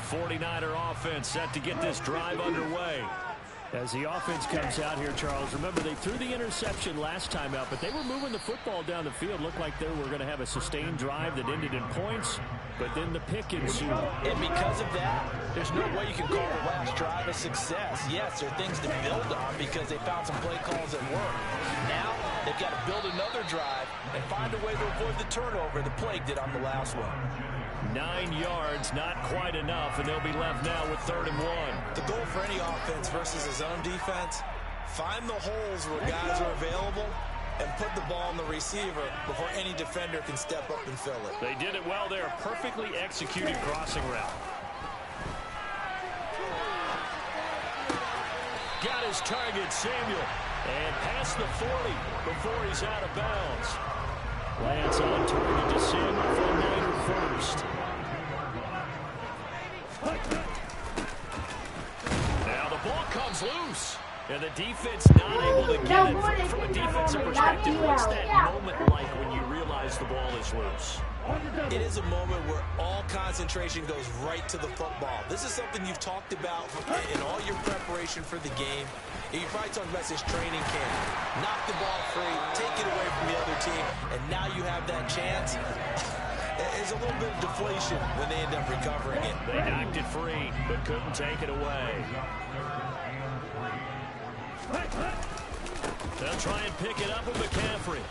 49er offense set to get this drive underway. As the offense comes out here, Charles, remember they threw the interception last time out, but they were moving the football down the field. Looked like they were going to have a sustained drive that ended in points, but then the pick ensued. And because of that, there's no way you can call the last drive a success. Yes, there are things to build on because they found some play calls that work. Now, they've got to build another drive and find a way to avoid the turnover the Plague did on the last one. 9 yards, not quite enough, and they'll be left now with 3rd and 1. The goal for any offense versus a zone defense, find the holes where guys are available and put the ball on the receiver before any defender can step up and fill it. They did it well there. Perfectly executed crossing route. Got his target, Samuel, and past the 40 before he's out of bounds. Lance on target to Samuel for a Niner first. Now the ball comes loose. And the defense not able to get it. From a defensive perspective, what's that moment like when you realize the ball is loose? It is a moment where all concentration goes right to the football. This is something you've talked about in all your preparation for the game. You probably talked about this training camp. Knock the ball free, take it away from the other team, and now you have that chance. There's a little bit of deflation when they end up recovering it. They knocked it free, but couldn't take it away. They'll try and pick it up with McCaffrey.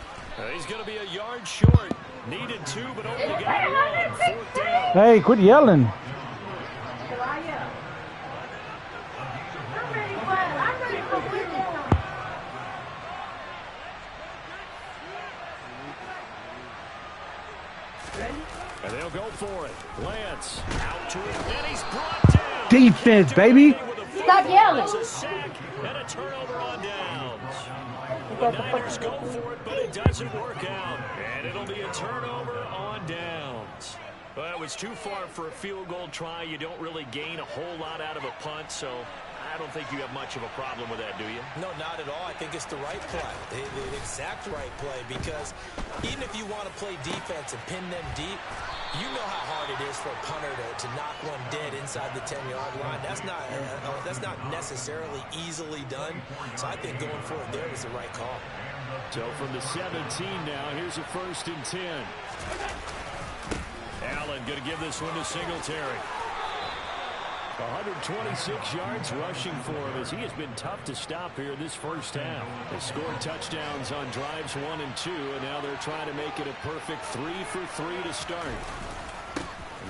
He's going to be a yard short. Needed 2, but only got 1. 4th down. Hey, quit yelling. And they'll go for it. Lance out to it, and he's brought down. Defense, baby. Stop yelling. A sack and a turnover on downs. The Niners go for it, but it doesn't work out. And it'll be a turnover on downs. Well, it was too far for a field goal try. You don't really gain a whole lot out of a punt, so I don't think you have much of a problem with that, do you? No, not at all. I think it's the right play, the exact right play, because even if you want to play defense and pin them deep, you know how hard it is for a punter to knock one dead inside the 10-yard line. That's not necessarily easily done. So I think going for it there was the right call. So from the 17 now, here's a 1st and 10. Allen going to give this one to Singletary. 126 yards rushing for him as he has been tough to stop here this first half. They scored touchdowns on drives 1 and 2, and now they're trying to make it a perfect 3 for 3 to start.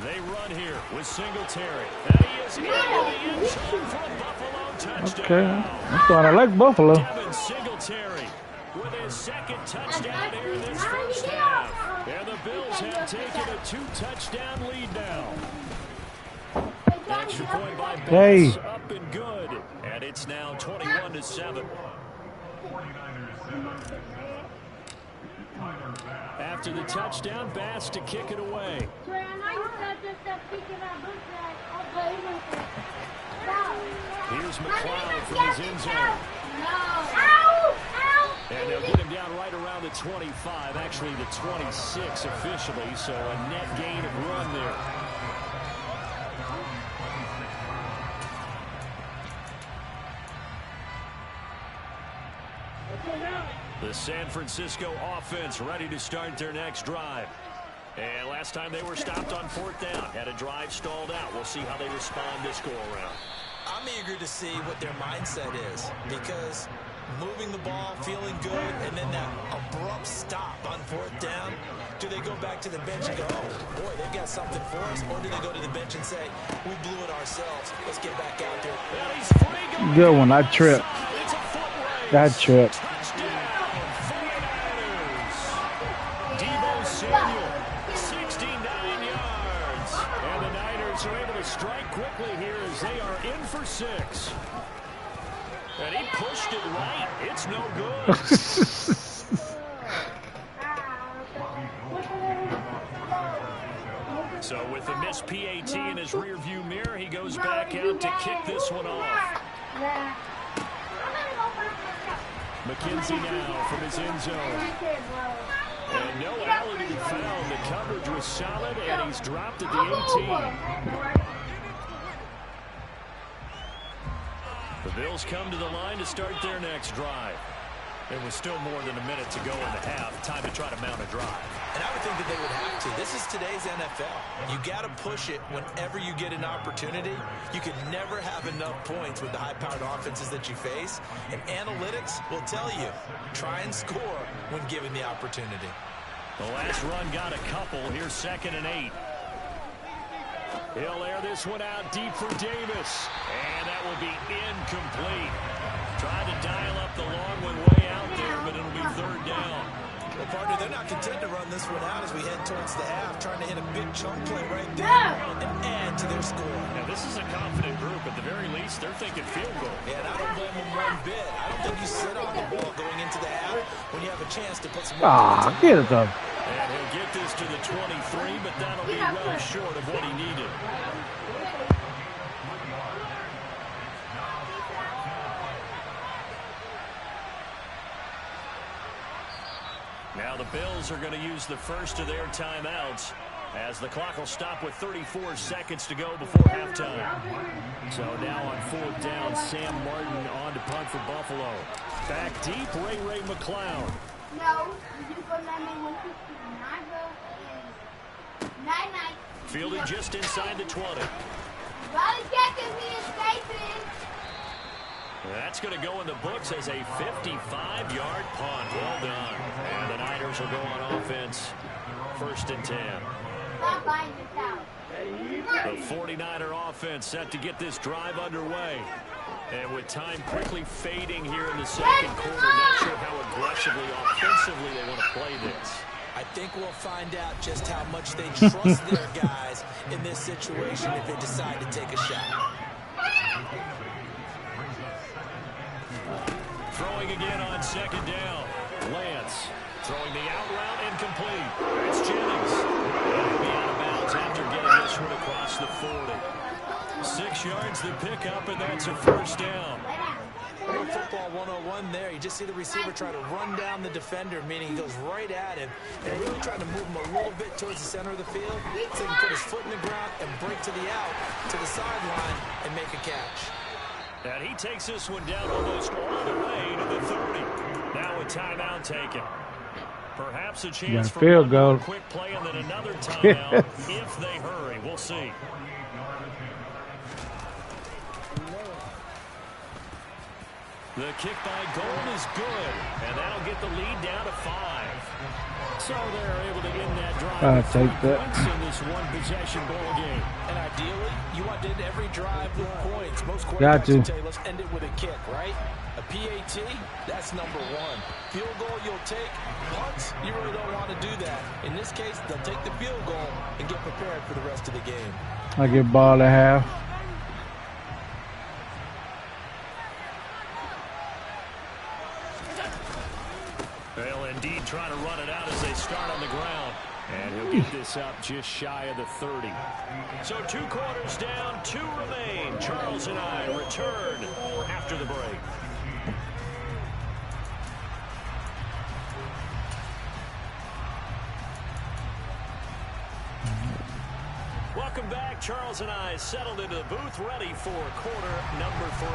They run here with Singletary. And he is into the end zone for a Buffalo touchdown. Okay, I thought I liked Buffalo. Devin Singletary with his 2nd touchdown here in this first half. And the Bills have taken a 2-touchdown lead now. Extra point by Bass, up and good. And it's now 21-7. After the touchdown, Bass to kick it away. Here's McLeod from his end zone. And they'll get him down right around the 25, actually the 26 officially, so a net gain of 1 there. The San Francisco offense ready to start their next drive. And last time they were stopped on 4th down. Had a drive stalled out. We'll see how they respond this go-around. I'm eager to see what their mindset is, because moving the ball, feeling good, and then that abrupt stop on 4th down, do they go back to the bench and go, oh, boy, they've got something for us, or do they go to the bench and say, we blew it ourselves, let's get back out there. Good one, I tripped. That tripped. Strike quickly here as they are in for 6. And he pushed it right. It's no good. So with the missed PAT in his rearview mirror, he goes back out to kick this one off. McKenzie now from his end zone. And no Allen to be found. The coverage was solid, and he's dropped at the 18. The Bills come to the line to start their next drive. It was still more than a minute to go in the half. Time to try to mount a drive. And I would think that they would have to. This is today's NFL. You got to push it whenever you get an opportunity. You can never have enough points with the high-powered offenses that you face. And analytics will tell you, try and score when given the opportunity. The last run got a couple. Here's 2nd and 8. He'll air this one out deep for Davis. And that will be incomplete. Tried to dial up the long one way out there, but it'll be 3rd down. Well, partner, they're not content to run this one out as we head towards the half, trying to hit a big chunk play right there and add to their score. Now, this is a confident group. At the very least, they're thinking field goal. Yeah, and I don't blame them one bit. I don't think you sit on the ball going into the half when you have a chance to put some more get it up. And he'll get this to the 23, but that'll be well short of what he needed. Now the Bills are going to use the first of their timeouts as the clock will stop with 34 seconds to go before halftime. So now on 4th down, Sam Martin on to punt for Buffalo. Back deep, Ray McCloud. No, Fielded just inside the 20. That's going to go in the books as a 55-yard punt. Well done. And the Niners will go on offense. 1st and 10. The 49er offense set to get this drive underway. And with time quickly fading here in the 2nd quarter, not sure how aggressively, offensively they want to play this. I think we'll find out just how much they trust their guys in this situation if they decide to take a shot. Throwing again on 2nd down. Lance throwing the out route incomplete. It's Jennings. He'll be out of bounds after getting this one across the 40. 6 yards the pickup, and that's a 1st down. Little football 101 there. You just see the receiver try to run down the defender, meaning he goes right at him, and really trying to move him a little bit towards the center of the field so he can put his foot in the ground and break to the out, to the sideline, and make a catch. And he takes this one down almost all the way to the 30. Now a timeout taken. Perhaps a chance for field goal. A quick play and then another timeout if they hurry. We'll see. The kick by Gold is good, and that'll get the lead down to 5. So they're able to end that drive with 3 points in this one-possession ball game. And ideally, you want to end every drive with points. Most quarterbacks will tell you, let's end it with a kick, right? A PAT, that's number 1. Field goal you'll take. Punts, you really don't want to do that. In this case, they'll take the field goal and get prepared for the rest of the game. I get ball at half. They'll indeed try to run it out as they start on the ground. And he'll get this up just shy of the 30. So 2 quarters down, 2 remain. Charles and I return after the break. Welcome back. Charles and I settled into the booth, ready for quarter number 3.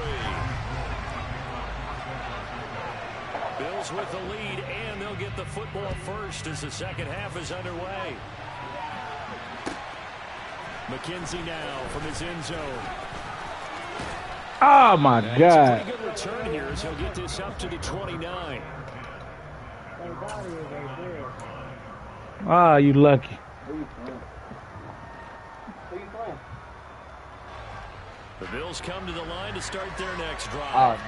Bills with the lead, and they'll get the football first as the second half is underway. McKenzie now from his end zone. Oh, my God. Pretty good return here as he'll get this up to the 29. Ah, you lucky. The Bills come to the line to start their next drive.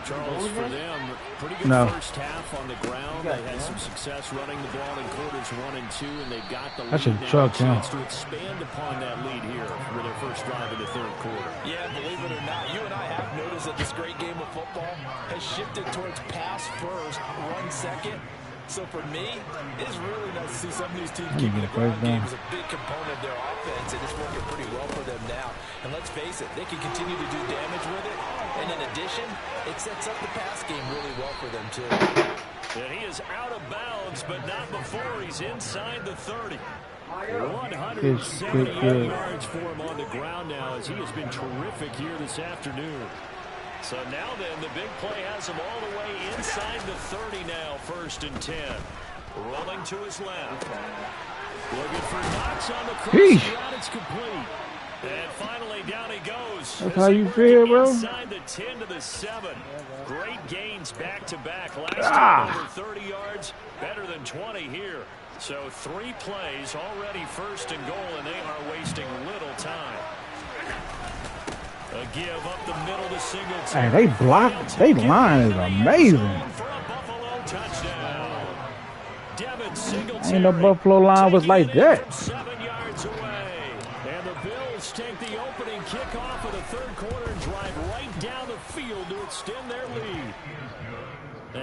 Charles, for them, pretty good first half on the ground. They had some success running the ball in quarters 1 and 2, and they've got the lead now. A chance to expand upon that lead here with their first drive in the 3rd quarter. Yeah, believe it or not, you and I have noticed that this great game of football has shifted towards pass first, run second. So for me, it's really nice to see some of these teams keeping the ground game as a big component of their offense, and it's working pretty well for them now. And let's face it, they can continue to do damage with it. And in addition, it sets up the pass game really well for them, too. And he is out of bounds, but not before he's inside the 30. 178 yards for him on the ground now as he has been terrific here this afternoon. So now then, the big play has him all the way inside the 30 now, 1st and 10. Rolling to his left. Looking for Knox on the cross route. It's complete. And finally, down he goes. That's how you feel, bro? Inside the 10 to the 7. Great gains back-to-back. Last time over 30 yards, better than 20 here. So 3 plays already 1st and goal, and they are wasting little time. A give up the middle to Singletary. Hey, they blocked. They line is amazing. Ain't no Buffalo line was like that. 7 yards away. And the Bills take the opening kickoff of the 3rd quarter and drive right down the field to extend their lead.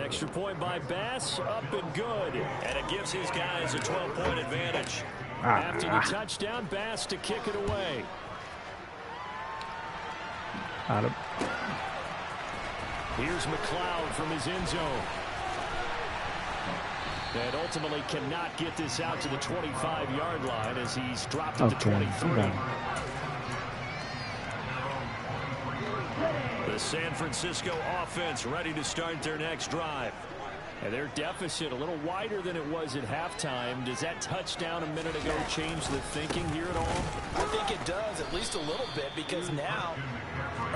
Extra point by Bass, up and good. And it gives his guys a 12-point advantage. After the touchdown, Bass to kick it away. Here's McLeod from his end zone. And ultimately cannot get this out to the 25-yard line as he's dropped at the 23. The San Francisco offense ready to start their next drive. And their deficit a little wider than it was at halftime. Does that touchdown a minute ago change the thinking here at all? I think it does, at least a little bit, because now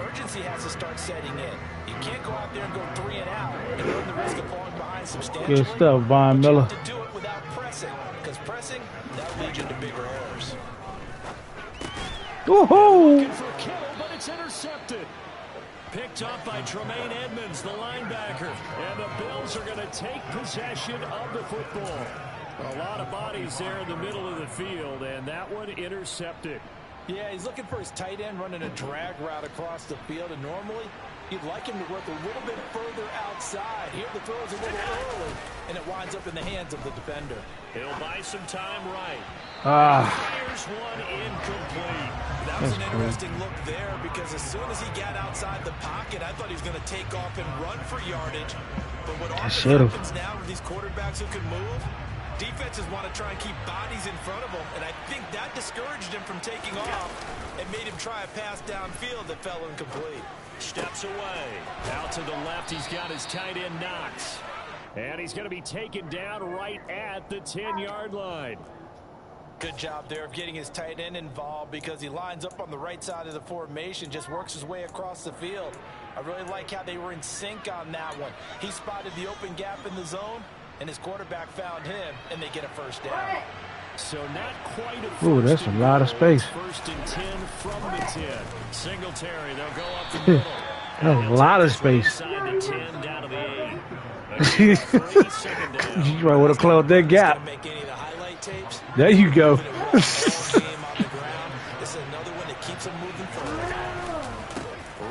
urgency has to start setting in. You can't go out there and go 3 and out and run the risk of falling behind substantially. Good stuff, Von Miller. You have to do it without pressing, because pressing, that leads you to bigger errors. Woohoo! Looking for Kittle, but it's intercepted. Picked up by Tremaine Edmonds, the linebacker. And the Bills are going to take possession of the football. A lot of bodies there in the middle of the field, and that one intercepted. Yeah, he's looking for his tight end running a drag route across the field, and normally you'd like him to work a little bit further outside. Here the throw is a little early, and it winds up in the hands of the defender. He'll buy some time right. Fires one incomplete. That was an interesting look there because as soon as he got outside the pocket, I thought he was going to take off and run for yardage. But what often happens now with these quarterbacks who can move, defenses want to try and keep bodies in front of them, and I think that discouraged him from taking off and made him try a pass downfield that fell incomplete. Steps away. Out to the left, he's got his tight end Knox. And he's going to be taken down right at the 10-yard line. Good job there of getting his tight end involved because he lines up on the right side of the formation, just works his way across the field. I really like how they were in sync on that one. He spotted the open gap in the zone, and his quarterback found him, and they get a first down. So not quite a first. Ooh, that's a lot of space. 1st and 10 from the 10. Singletary, they'll go up the middle. That's a lot of space. Inside the 10, down to the 8. You might want to close that gap. There you go.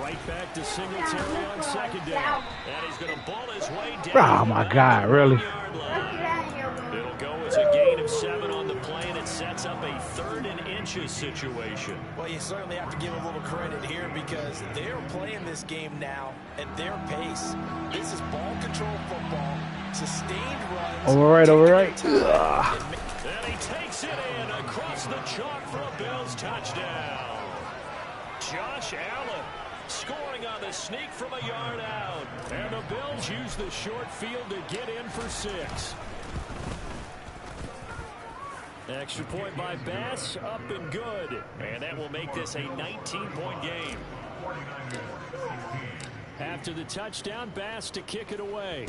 Right back to Singletary on 2nd down. And he's going to ball his way down. Oh, my God, really? It'll go as a gain of 7 on the play, and it sets up a 3rd and inches situation. Well, you certainly have to give a little credit here because they're playing this game now at their pace. This is ball control football, sustained runs. Over right. And he takes it in across the chalk for a Bills touchdown. Josh Allen scoring on the sneak from a yard out. And the Bills use the short field to get in for 6. Extra point by Bass, up and good. And that will make this a 19-point game. After the touchdown, Bass to kick it away.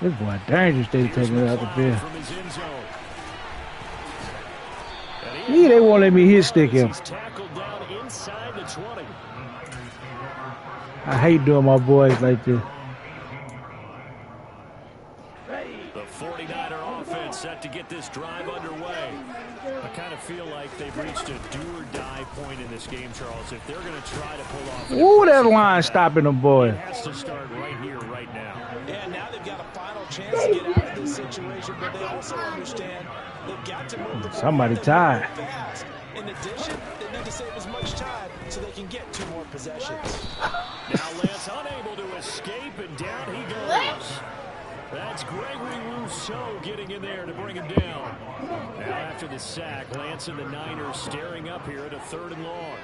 This boy dangerous. They taking it out the field. Yeah, they won't let me hit stick him. He's tackled down inside the 20. I hate doing my boys like this. The 49er offense set to get this drive underway. I kind of feel like they've reached a do-or-die point in this game, Charles. If they're going to try to pull off... Ooh, that line stopping them, boy. It has to start right here, right now. Yeah, now they've got a final chance to get out of this situation, but they also understand they've got to move the ball. Somebody tied. Fast. In addition, they need to save as much time so they can get 2 more possessions. Now Lance unable to escape, and down he goes. That's Gregory Rousseau getting in there to bring him down. Now after the sack, Lance and the Niners staring up here at a 3rd and long.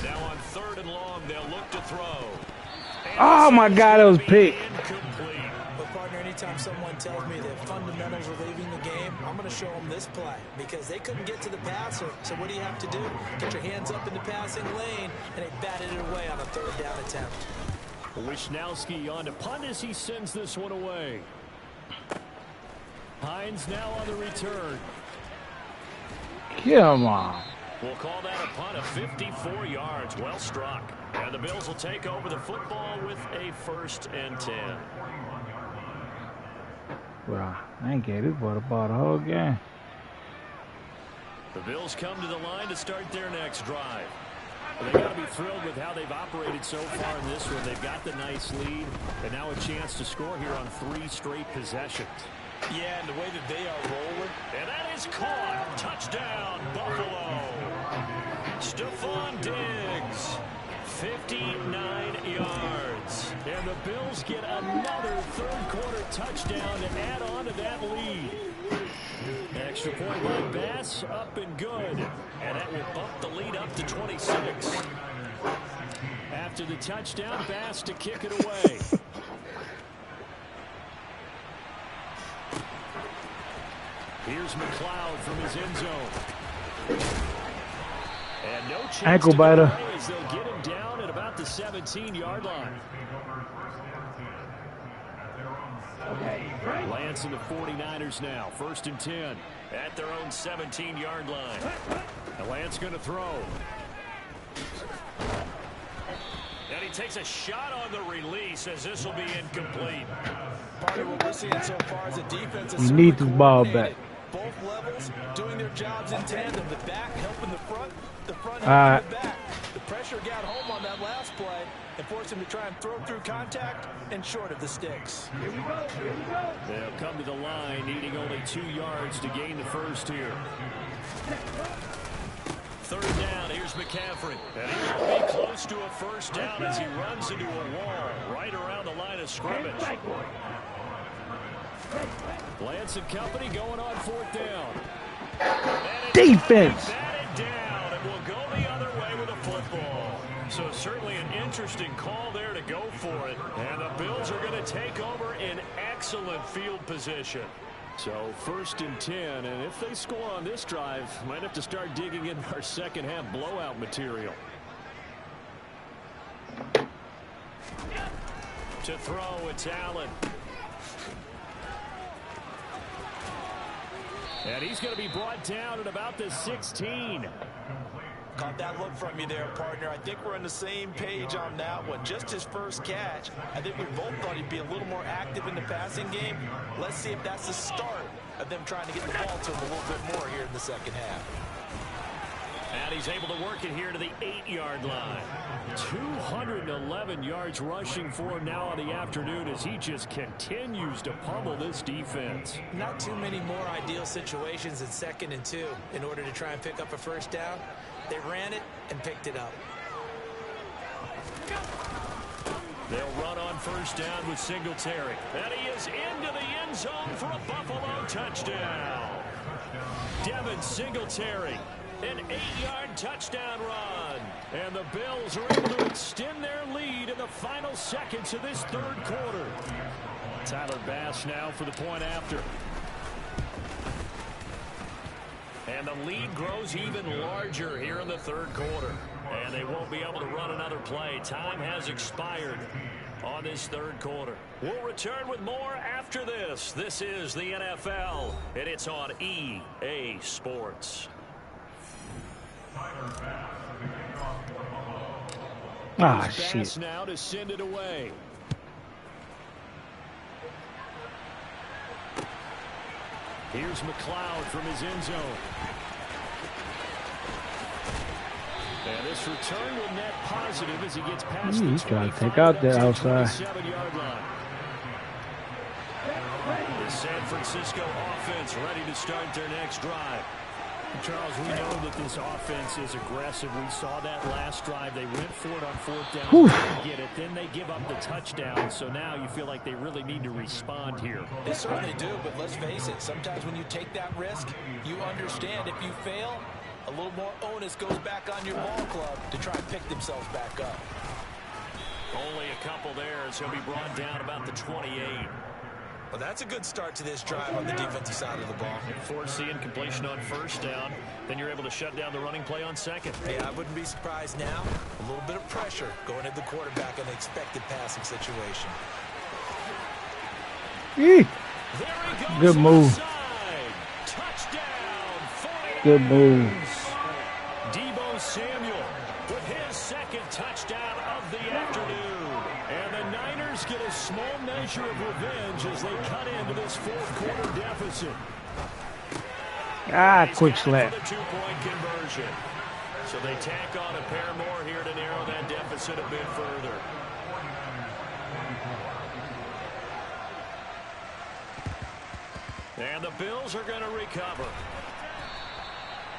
Now on 3rd and long, they'll look to throw. Oh my God, it was picked. But partner, anytime someone tells me that fundamentals are leaving the game, I'm going to show them this play because they couldn't get to the passer. So what do you have to do? Get your hands up in the passing lane, and they batted it away on a 3rd down attempt. Wishnowski on to punt as he sends this one away. Hines now on the return. Come on. We'll call that a punt of 54 yards. Well struck. And the Bills will take over the football with a 1st and 10. Bro, I ain't get it, but about the whole game. The Bills come to the line to start their next drive. Well, they got to be thrilled with how they've operated so far in this one. They've got the nice lead, and now a chance to score here on 3 straight possessions. Yeah, and the way that they are rolling. And that is caught. Touchdown, Buffalo. Stephon Diggs, 59 yards. And the Bills get another 3rd quarter touchdown to add on to that lead. Extra point by Bass, up and good. And that will bump the lead up to 26. After the touchdown, Bass to kick it away. Here's McLeod from his end zone. And no chance ankle to biter. get away as they'll get him down at about the 17-yard line. Lance and the 49ers now. 1st and 10 at their own 17-yard line. And Lance going to throw. And he takes a shot on the release as this will be incomplete. Part of what we're seeing so far is a defense You need this ball back. Both levels doing their jobs in tandem. The back helping the front helping the back. The pressure got home on that last play and forced him to try and throw through contact and short of the sticks. They'll come to the line, needing only 2 yards to gain the 1st here. 3rd down, here's McCaffrey. And he will be close to a 1st down as he runs into a wall right around the line of scrimmage. Lance and company going on 4th down. Defense. Batted down, and will go the other way with a football. So certainly an interesting call there to go for it. And the Bills are going to take over in excellent field position. So 1st and 10, and if they score on this drive, might have to start digging in our second half blowout material. To throw, it's Allen. And he's going to be brought down at about the 16. Caught that look from you there, partner. I think we're on the same page on that one. Just his 1st catch. I think we both thought he'd be a little more active in the passing game. Let's see if that's the start of them trying to get the ball to him a little bit more here in the second half. And he's able to work it here to the 8-yard line. 211 yards rushing for him now on the afternoon as he just continues to pummel this defense. Not too many more ideal situations in 2nd and 2 in order to try and pick up a 1st down. They ran it and picked it up. They'll run on 1st down with Singletary. And he is into the end zone for a Buffalo touchdown. Devin Singletary. An 8-yard touchdown run. And the Bills are able to extend their lead in the final seconds of this 3rd quarter. Tyler Bass now for the point after. And the lead grows even larger here in the 3rd quarter. And they won't be able to run another play. Time has expired on this 3rd quarter. We'll return with more after this. This is the NFL, and it's on EA Sports. Ah, shit. Now to send it away. Here's McLeod from his end zone. And this return will net positive as he gets past the 25 to 27-yard line. The San Francisco offense ready to start their next drive. Charles, we know that this offense is aggressive. We saw that last drive. They went for it on 4th down. They get it. Then they give up the touchdown, so now you feel like they really need to respond here. They certainly do, but let's face it, sometimes when you take that risk, you understand if you fail, a little more onus goes back on your ball club to try and pick themselves back up. Only a couple there, as he'll be brought down about the 28. Well, that's a good start to this drive on the defensive side of the ball. Force the incompletion on first down. Then you're able to shut down the running play on second. Yeah, I wouldn't be surprised now. A little bit of pressure going at the quarterback in an expected passing situation. Good move. Touchdown, 49ers. Good move. Deebo Samuel with his second touchdown of the afternoon. And the Niners get a small measure of revenge as they cut into this fourth quarter deficit. Quick slap. For the two-point conversion. So they tack on a pair more here to narrow that deficit a bit further. And the Bills are going to recover.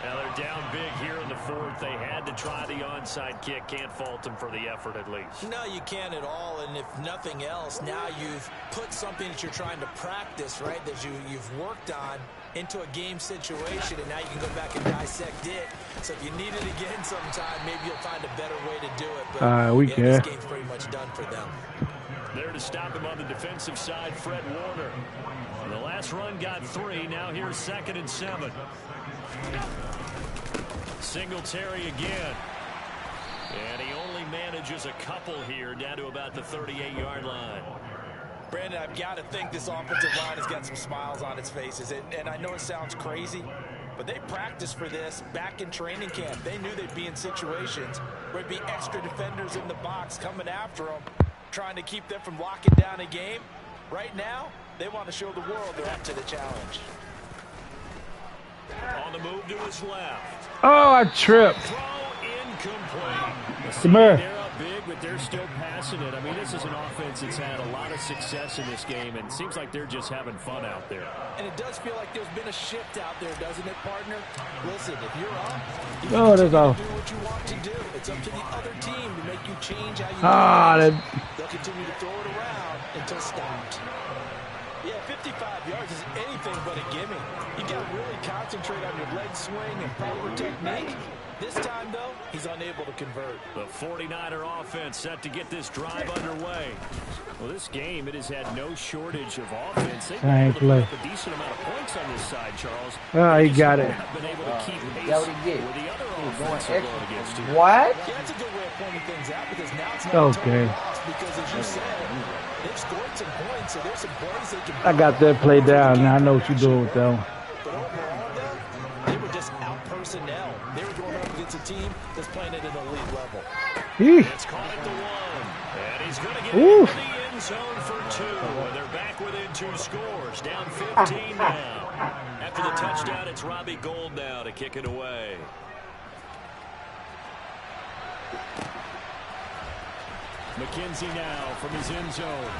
Now they're down big here in the fourth. They had to try the onside kick. Can't fault them for the effort at least. No, you can't at all. And if nothing else, now you've put something that you're trying to practice, right, that you've worked on into a game situation, and now you can go back and dissect it. So if you need it again sometime, maybe you'll find a better way to do it. But this game's pretty much done for them. There to stop him on the defensive side, Fred Warner. And the last run got 3. Now here's 2nd and 7. Singletary again. And he only manages a couple here down to about the 38-yard line. Brandon, I've got to think this offensive line has got some smiles on its faces. And I know it sounds crazy, but they practiced for this back in training camp. They knew they'd be in situations where there'd be extra defenders in the box coming after them, trying to keep them from locking down a game. Right now, they want to show the world they're up to the challenge. On the move to his left. Oh, I tripped. Throw incomplete. Come here. They're up big, but they're still passing it. I mean, this is an offense that's had a lot of success in this game, and it seems like they're just having fun out there. And it does feel like there's been a shift out there, doesn't it, partner? Listen, if you're up, you that's all. do what you want to do. It's up to the other team to make you change how you do it. They'll continue to throw it around until stopped. Yeah, 55 yards is anything but a gimme. You got to really concentrate on your leg swing and power technique. This time, though, he's unable to convert. The 49er offense set to get this drive underway. Well, this game, it has had no shortage of offense. They've been able to put up a decent amount of points on this side, Charles. He got it. Been able to keep pace with the other offense they're going against you. What? Yeah, that's a good way of pointing things out because now it's not a total loss because, as you said, they've scored some points, so there's some plays they can. I got that play down. Now I know what you're doing with that one. But overall, though, they were just out personnel. They were going up against a team that's playing at an elite level. It's caught at the 1, and he's going to get into the end zone for 2. And they're back within 2 scores, down 15 now. After the touchdown, it's Robbie Gould now to kick it away. McKenzie now from his end zone.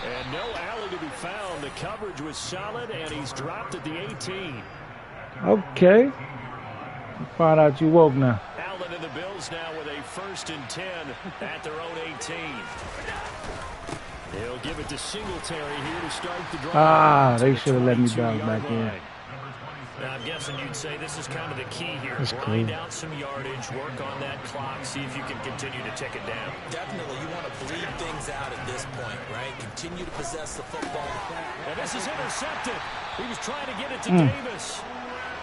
And no alley to be found. The coverage was solid, and he's dropped at the 18. Okay. Find out you woke now. Allen and the Bills now with a 1st and 10 at their own 18. They'll give it to Singletary here to start the drive. They should have let me bounce back in. Now, I'm guessing you'd say this is kind of the key here. That's Grind cool. out some yardage, work on that clock, see if you can continue to tick it down. Definitely, you want to bleed things out at this point, right? Continue to possess the football. And this is intercepted. He was trying to get it to Davis.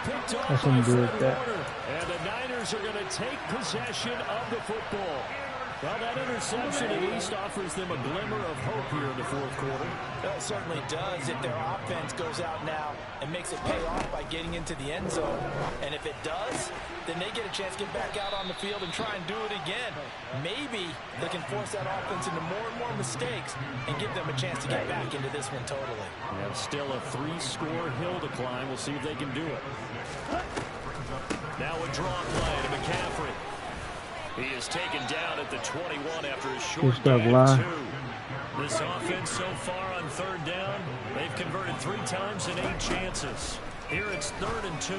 Picked off That's by what Fred with that. Warner. And the Niners are going to take possession of the football. Well, that interception at least offers them a glimmer of hope here in the fourth quarter. Well, it certainly does if their offense goes out now and makes it pay off by getting into the end zone. And if it does, then they get a chance to get back out on the field and try and do it again. Maybe they can force that offense into more and more mistakes and give them a chance to get back into this one totally. Yeah, still a 3-score hill to climb. We'll see if they can do it. Now a draw play to McCaffrey. He is taken down at the 21 after a short gain of 2. This offense so far on 3rd down, they've converted 3 times in 8 chances. Here it's 3rd and 2.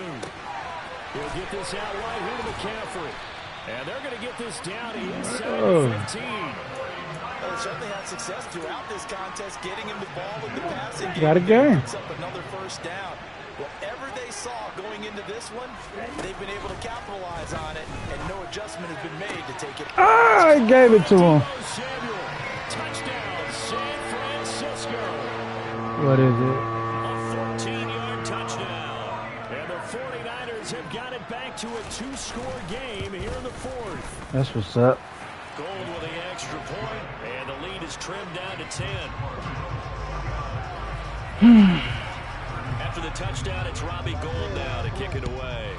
He'll get this out right here to McCaffrey. And they're going to get this down inside the 15. certainly had success throughout this contest, getting him the ball in the passing game. Got a game. Picks up another first down. Whatever they saw going into this one, they've been able to capitalize on it, and no adjustment has been made to take it. I gave it to him. Touchdown, San Francisco. What is it? A 14-yard touchdown. And the 49ers have got it back to a 2-score game here in the fourth. That's what's up. Gold with the extra point, and the lead is trimmed down to 10. After the touchdown, it's Robbie Gould now to kick it away.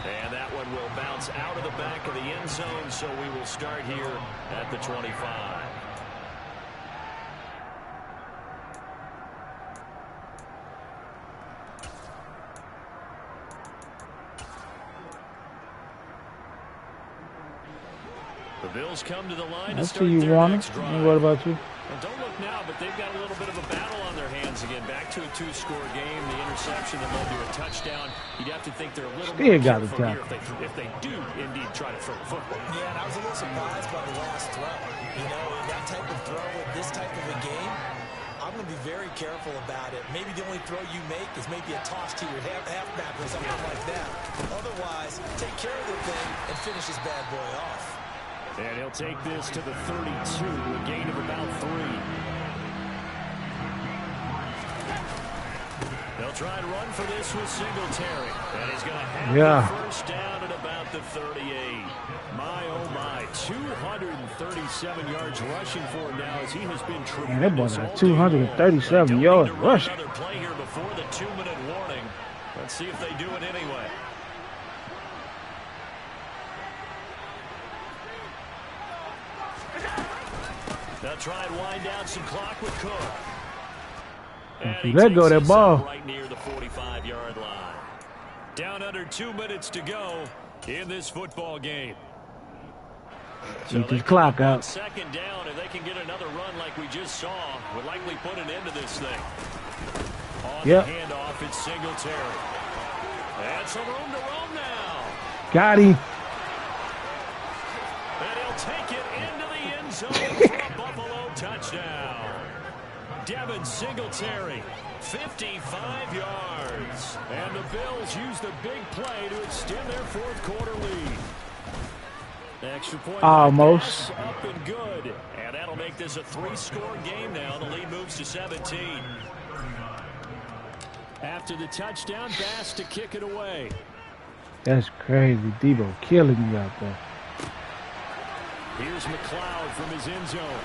And that one will bounce out of the back of the end zone, so we will start here at the 25. The Bills come to the line to start their next drive. And what about you? And don't look now, but they've got a little bit of a battle on their hands again. Back to a 2-score game. The interception that led to a touchdown. You'd have to think they're a little more careful here if they do indeed try to throw the football. Yeah, and I was a little surprised by the last throw. You know, that type of throw in this type of a game, I'm going to be very careful about it. Maybe the only throw you make is maybe a toss to your halfback or something like that. Otherwise, take care of the thing and finish this bad boy off. And he'll take this to the 32, a gain of about 3. They'll try and run for this with Singletary. And he's going to have the first down at about the 38. My, oh my, 237 yards rushing for him now as he has been tremendous. Man, that boy got 237 yards rushing. Another play here before the 2-minute warning. Let's see if they do it anyway. They'll try and wind down some clock with Cook. And he let go that ball right near the 45-yard line. Down under 2 minutes to go in this football game. So keep his clock out. Second down, if they can get another run like we just saw, would likely put an end to this thing. On the handoff, it's Singletary. And some room to roam now. Got him. And he'll take it into the end zone for a Buffalo touchdown. Devin Singletary, 55 yards. And the Bills use the big play to extend their fourth quarter lead. Extra point almost up and good. And that'll make this a 3-score game now. The lead moves to 17. After the touchdown, Bass to kick it away. That's crazy. Debo killing me out there. Here's McLeod from his end zone.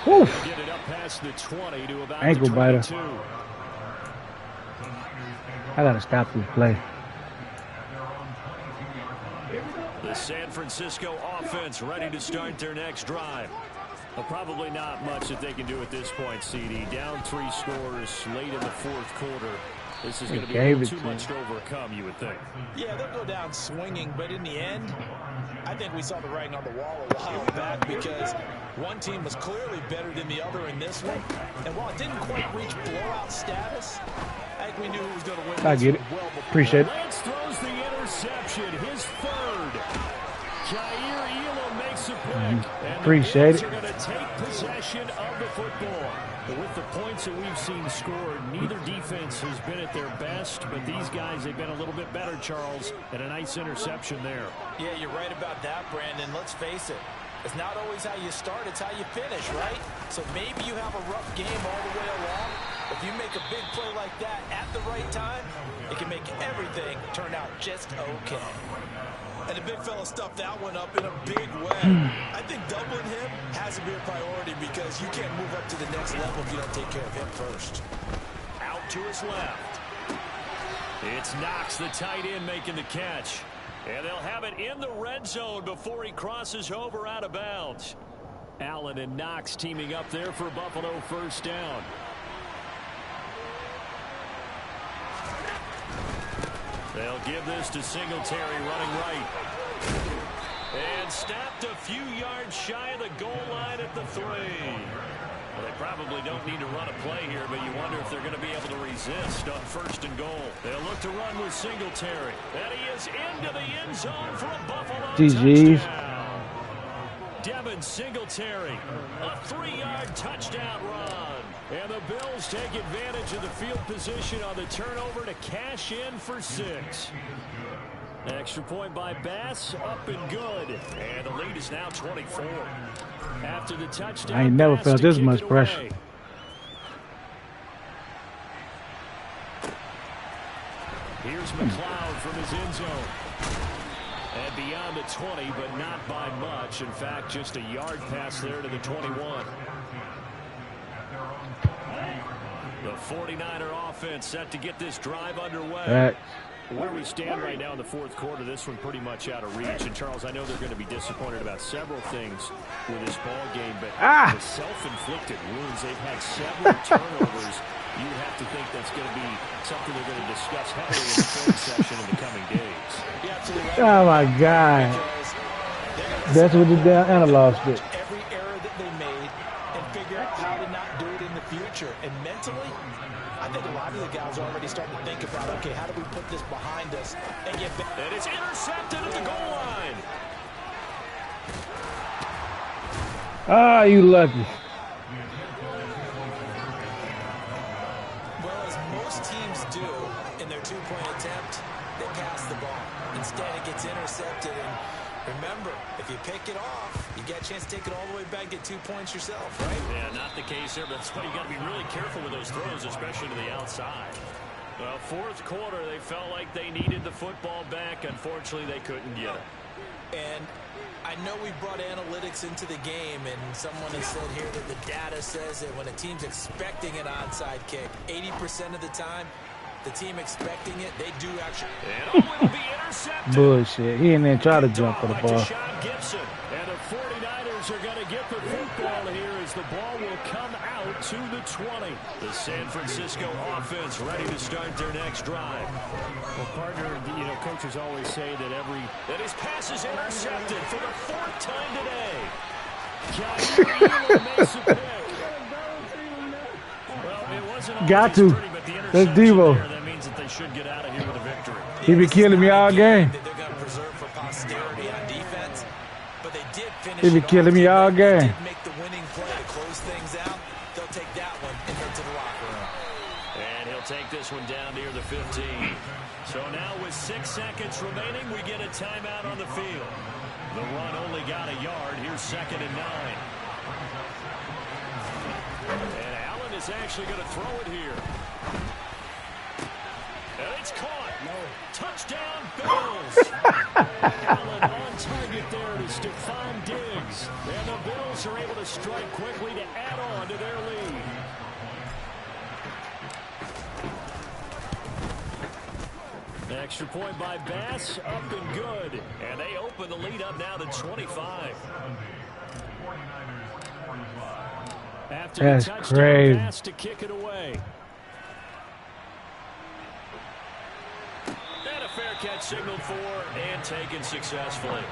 Oof. Get it up past the 20 to about ankle the 22. biter. I gotta stop this play. The San Francisco offense ready to start their next drive. Well, probably not much that they can do at this point, CD. Down 3 scores late in the fourth quarter. This is going to be a little too much to overcome, you would think. Yeah, they'll go down swinging, but in the end, I think we saw the writing on the wall a while back because one team was clearly better than the other in this one. And while it didn't quite reach blowout status, I think we knew who was going to win. I get it. Appreciate it. Lance throws the interception, his third. Jair Elam makes a pick. Appreciate it. Are going to take possession of the football. But with the points that we've seen scored, neither defense has been at their best, but these guys, they've been a little bit better, Charles, and a nice interception there. Yeah, you're right about that, Brandon. Let's face it. It's not always how you start, it's how you finish, right? So maybe you have a rough game all the way along. If you make a big play like that at the right time, it can make everything turn out just okay. And the big fella stuffed that one up in a big way. I think doubling him has to be a priority because you can't move up to the next level if you don't take care of him first. Out to his left. It's Knox, the tight end, making the catch. And they'll have it in the red zone before he crosses over out of bounds. Allen and Knox teaming up there for Buffalo first down. They'll give this to Singletary running right. And stopped a few yards shy of the goal line at the 3. Well, they probably don't need to run a play here, but you wonder if they're going to be able to resist on 1st and goal. They'll look to run with Singletary. And he is into the end zone for a Buffalo touchdown. Devin Singletary, a 3-yard touchdown run. And the Bills take advantage of the field position on the turnover to cash in for 6. Extra point by Bass, up and good. And the lead is now 24. After the touchdown, I ain't never felt this much pressure. Here's McLeod from his end zone. And beyond the 20, but not by much. In fact, just a yard pass there to the 21. The 49er offense set to get this drive underway. Where we stand right now in the 4th quarter, this one pretty much out of reach. And, Charles, I know they're going to be disappointed about several things with this ball game, but the self-inflicted wounds, they've had several turnovers. You have to think that's going to be something they're going to discuss heavily in the film session in the coming days. Oh, my God. That's what the damn analog did. Every error that they made and figure out how to not do it in the future. And mentally, I think a lot of the guys are already starting to think about, okay, how do we put this behind us and get back? And it's intercepted at the goal line. Ah, you lucky. Well, as most teams do in their 2-point attempt, they pass the ball. Instead, it gets intercepted. And remember, if you pick it off, you get a chance to take it all the way back, get 2 points yourself, right? Yeah, not the case there, but that's why you got to be really careful with those throws, especially to the outside. Well, 4th quarter, they felt like they needed the football back. Unfortunately, they couldn't get it. And I know we brought analytics into the game, and someone has said here that the data says that when a team's expecting an onside kick, 80% of the time, the team expecting it, they do actually. And it'll be intercepted. Bullshit. He ain't even try to jump for the ball. Gibson. And the 49ers are going to get the football here as the ball will come out to the 20. The San Francisco offense ready to start their next drive. Well, partner, you know, coaches always say that his pass is intercepted for the 4th time today. Kyle makes a pick. Well, it wasn't got to. pretty, but the That's Devo. there, that means that they should get out of here with a victory. He be killing me all game. They're going to preserve for posterity on defense, but they did finish. He be killing me all game. Did make the winning play to close things out. They'll take that one and head to the locker room. And he'll take this one down near the 15. So now with 6 seconds remaining, we get a timeout on the field. The run only got a yard. Here's 2nd and 9. And Allen is actually going to throw it here. And it's caught. No. Touchdown, Bills. Allen on target there to Stephon Diggs. And the Bills are able to strike quickly to add on to their lead. Extra point by Bass, up and good. And they open the lead up now to 25. After That's the touchdown crazy. pass to kick it away. And a fair catch signaled for and taken successfully.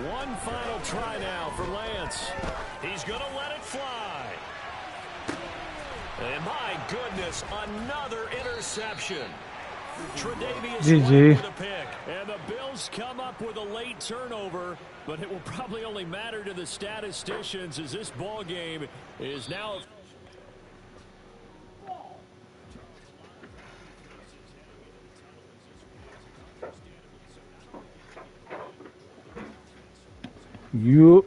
One final try now for Lance. He's going to let it fly. And my goodness, another interception. Tre'Davious GG. with a pick. And the Bills come up with a late turnover, but it will probably only matter to the statisticians as this ball game is now. Yup.